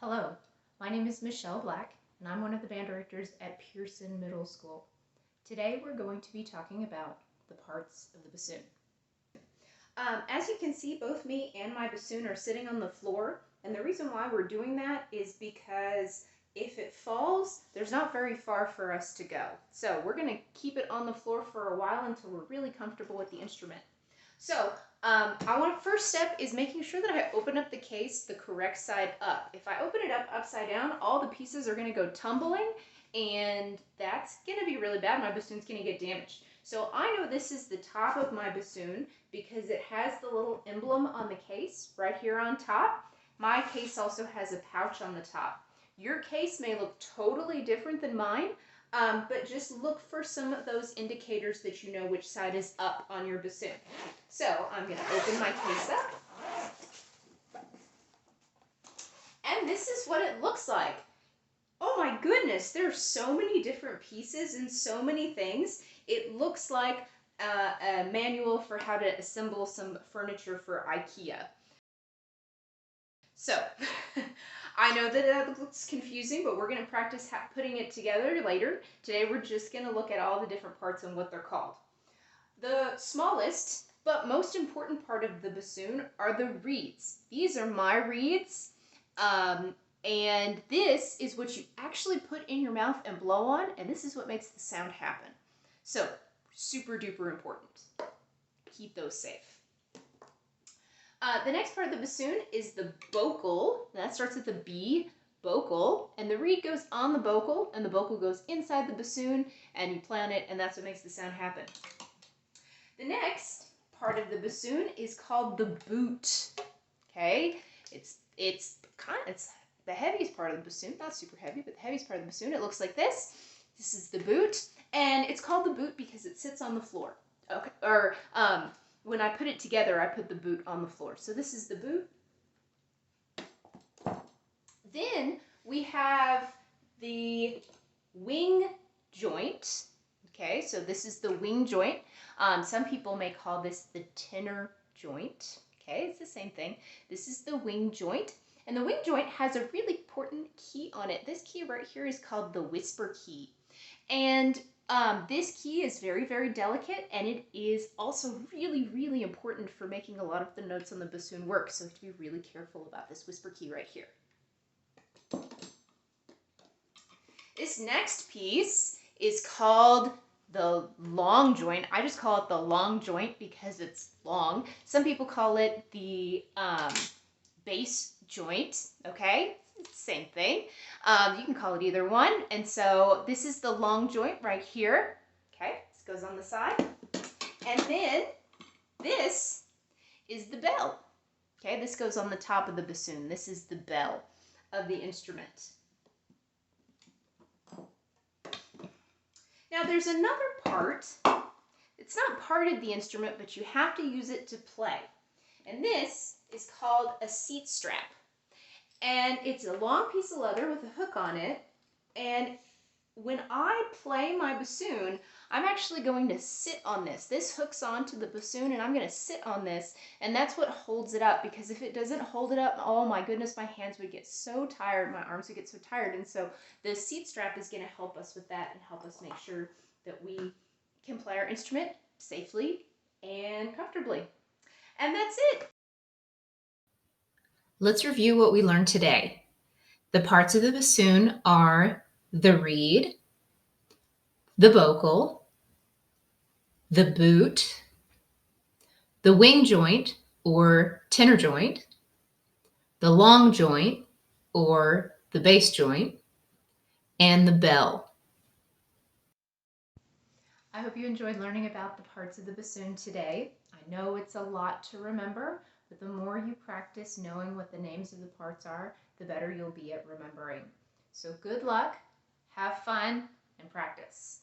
Hello, my name is Michelle Black, and I'm one of the band directors at Pearson Middle School. Today we're going to be talking about the parts of the bassoon. As you can see, both me and my bassoon are sitting on the floor, and the reason why we're doing that is because if it falls, there's not very far for us to go. So we're going to keep it on the floor for a while until we're really comfortable with the instrument. So first step is making sure that I open up the case the correct side up. If I open it up upside down, all the pieces are going to go tumbling, and that's going to be really bad. My bassoon's going to get damaged. So I know this is the top of my bassoon because it has the little emblem on the case right here on top. My case also has a pouch on the top. Your case may look totally different than mine, but just look for some of those indicators that you know which side is up on your bassoon. So I'm going to open my case up. And this is what it looks like. Oh my goodness, there's so many different pieces and so many things. It looks like a manual for how to assemble some furniture for IKEA. So, I know that looks confusing, but we're going to practice putting it together later. Today we're just going to look at all the different parts and what they're called. The smallest but most important part of the bassoon are the reeds. These are my reeds, and this is what you actually put in your mouth and blow on, and this is what makes the sound happen. So, super duper important. Keep those safe. The next part of the bassoon is the bocal. That starts with the B, bocal, and the reed goes on the bocal, and the bocal goes inside the bassoon, and you play on it, and that's what makes the sound happen. The next part of the bassoon is called the boot. Okay, it's the heaviest part of the bassoon, not super heavy, but the heaviest part of the bassoon. It looks like this. This is the boot, and it's called the boot because it sits on the floor. Okay, or when I put it together, I put the boot on the floor. So this is the boot. Then we have the wing joint. Okay, so this is the wing joint. Some people may call this the tenor joint. Okay, it's the same thing. This is the wing joint. And the wing joint has a really important key on it. This key right here is called the whisper key. And this key is very, very delicate, and it is also really, really important for making a lot of the notes on the bassoon work. So you have to be really careful about this whisper key right here. This next piece is called the long joint. I just call it the long joint because it's long. Some people call it the bass joint, okay? Same thing. You can call it either one. And so this is the long joint right here. Okay, this goes on the side. And then this is the bell. Okay, this goes on the top of the bassoon. This is the bell of the instrument. Now there's another part. It's not part of the instrument, but you have to use it to play. And this is called a seat strap. And it's a long piece of leather with a hook on it. And when I play my bassoon, I'm actually going to sit on this. This hooks onto the bassoon, and I'm going to sit on this. And that's what holds it up, because if it doesn't hold it up, oh my goodness, my hands would get so tired. My arms would get so tired. And so the seat strap is going to help us with that and help us make sure that we can play our instrument safely and comfortably. And that's it. Let's review what we learned today. The parts of the bassoon are the reed, the bocal, the boot, the wing joint or tenor joint, the long joint or the bass joint, and the bell. I hope you enjoyed learning about the parts of the bassoon today. I know it's a lot to remember, but the more you practice knowing what the names of the parts are, the better you'll be at remembering. So good luck, have fun, and practice.